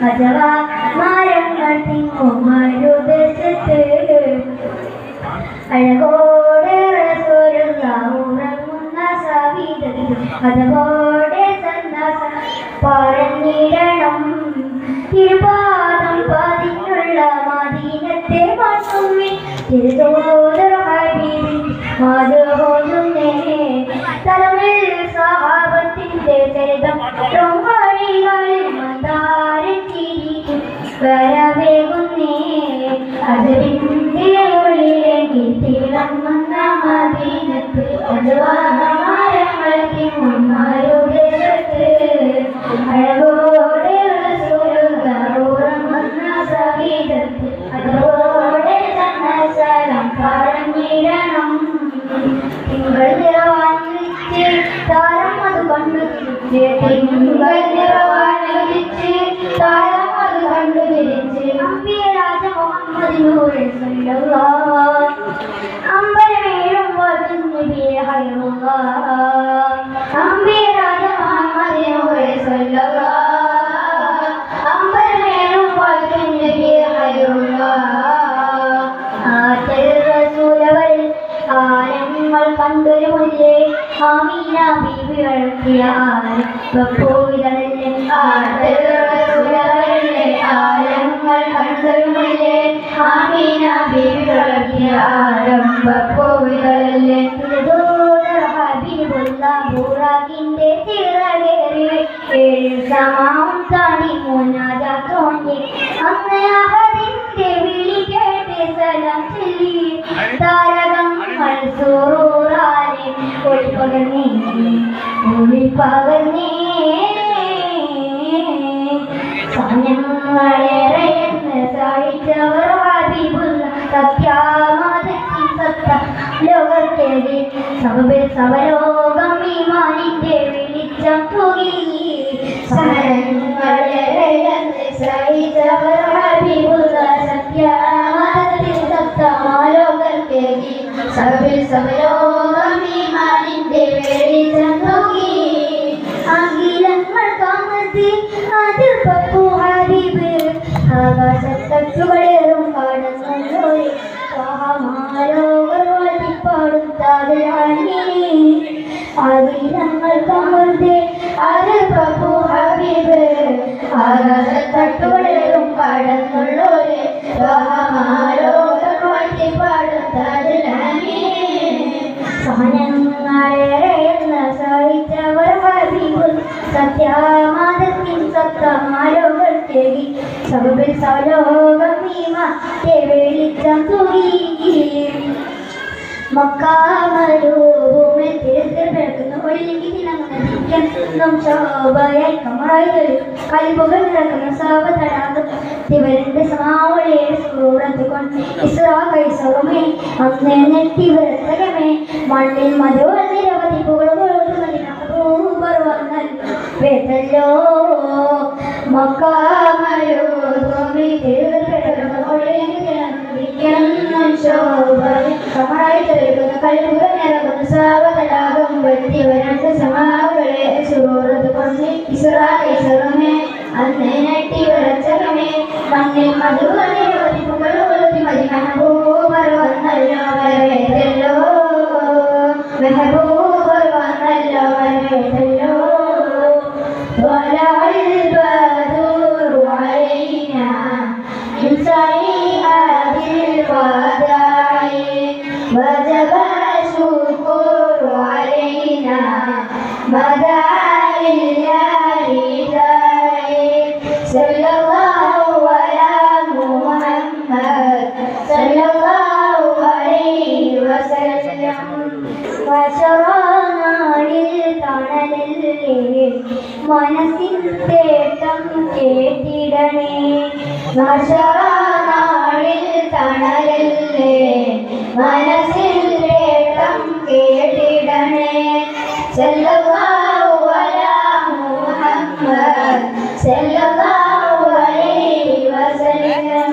അഥവാ മരങ്ങൾ തിങ്ങുമരുദേശത്ത് അഴകോടെ ഉറങ്ങുന്ന സവിധത്തിൽ അതുപോലെ സന്യാസം പറഞ്ഞിടണം. തിരുപാദം പതിനുള്ള മദീനത്തെ മണ്ണുവിൽ തിരുതോദർ ഹബീബിൻ മധുഹോതുന്നേ. തലമിൽ സഹാബത്തിന്റെ ചരിതം വഴികളിൽ മന്ദാരച്ചിരിക്കും വരവേകുന്നേ. അതിന്റെ ഉള്ളിലെങ്കിൽ തിളങ്ങുന്ന മദീനത്ത് അജവാഹമാരങ്ങൾ തിങ്ങുമരുദേശത്ത് അഴകോടെ ഉറങ്ങുന്ന സവിധത്ത് അതോടെ സന്നസലം പറഞ്ഞിടണം. തിങ്കൾ നിറവാനിച്ച് താരം അത് കണ്ടു തിരിച്ച് തിങ്കൾ നിറവാനിച്ച് താരം അത് കണ്ടു തിരിച്ച് അമ്പിയ രാജ മുഹമ്മദിനൂറെ സല്ലല്ലാഹ് അമ്പരമേഴും നബിയെ ഹൈറുല്ലാഹ് അമ്പിയ രാജ മുഹമ്മദിനൂറെ സല്ലല്ലാഹ് അമ്പരമേഴും നബിയെ ഹൈറുല്ലാഹ്. ആറ്റൽ റസൂലവരിൽ ആലങ്ങൾ കണ്ടൊരു മുല്ലേ ആമീന ബീവി വളർത്തിയ ആലപ്പൂവിതളല്ലേ. ആറ്റൽ റസൂലവരിലെ ആലങ്ങൾ കണ്ടൊരു മുല്ലേ ആമീന ബീവി വളർത്തിയ ആലപ്പൂവിതളല്ലേ. ഹബീബുള്ള ബുറാഖിന്റെ ചിറകേറി സമാവും താണ്ടി മോനാജ തോന്നി. അന്ന് അഹദിന്റെ വിളി കേട്ട് സലാം ചൊല്ലി താരകങ്ങൾ സൂറാനെ ഒളിപ്പകർന്നേ സനങ്ങളേറെയെന്ന് സഹിച്ചവർ ഹബീബുള്ള സത്യാമതത്തിൻ സത്ത ലോകത്തേകി സവലോകം ഈമാനിന്റെ വെളിച്ചം തൂകി. സനങ്ങളേറെയെന്ന് സഹിച്ചവർ ഹബീബുള്ള സത്യാമതത്തിൻ സത്ത ലോകത്തേകി സവലോകം ഈമാനിന്റെ വെളിച്ചം തൂകി. അഖിലങ്ങൾ കാമത്തി അതിൽ പപ്പു ഹബീബ് ആകാശത്തട്ടുകളേറും കടന്നോരെ പാടും അഖിലങ്ങൾ കാമത്തി അതിൽ പപ്പു ഹബീബ് ആകാശത്തട്ടുകളേറും കടന്നുള്ളോരെ പാടും സഹനങ്ങളേറെയെന്ന് സഹിച്ചവർ ഹബീബുൽ സത്യാമതത്തിൻ സത്തമാലോകൾ തേകി സവലോകം ഭീമത്തെ വെളിച്ചം തൂകി. മക്കാമരൂപൂമെ തിരുത്തിൽ പിറക്കുന്ന ഒഴിലെങ്കിൽ തിളങ്ങുന്ന ശോഭയായി കമറായി തരും കലിപ്പുകൾ നിറക്കുന്ന സാവതടാകം തിവരന്റെ സമാവളിയുടെ സൂറത്ത് കൊണ്ട് ഇസ്രാ കൈസറുമേ അന്നേ നെറ്റി വിരത്തകമേ മണ്ണിൽ മധുവ നിരവധി പുകളുകളോ മക്കാമരൂപൂമെ തിരുത്തിൽ പിറക്കുന്ന ഒഴിലെങ്കിൽ കമറായി തരുന്ന കഴിവുകൾ നിറകുന്ന സാവതടാകം വെട്ടി വരണ്ട് സമാവുകളെ സൂറത്ത് കൊണ്ട് ഇസ്രായേലുമേ അന്നേ നട്ടി വിറച്ചകമേ മണ്ണിൽ മധുവ നിരവധി പുകളുകൊളുതി മതി മെഹബൂബർ വന്നല്ലോ വരവേറ്റല്ലോ മെഹബൂബർ വന്നല്ലോ വരവേറ്റല്ലോ. وجب الشكر علينا مدى لله صلى الله على محمد صلى الله عليه وسلم. വശറാനാളിൽ തണലല്ലേ മനസ്സിൻ തേട്ടം കേട്ടിടണേ. വശറാനാളിൽ തണലല്ലേ മനസ്സിൽ തേട്ടം കേട്ടിടണേ. സല്ലല്ലാഹു അലാ മുഹമ്മദ് സല്ലല്ലാഹു അലൈഹി വസല്ലം.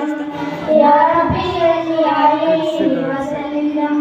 യാ റബ്ബി സല്ലി അലൈഹി വസല്ലം.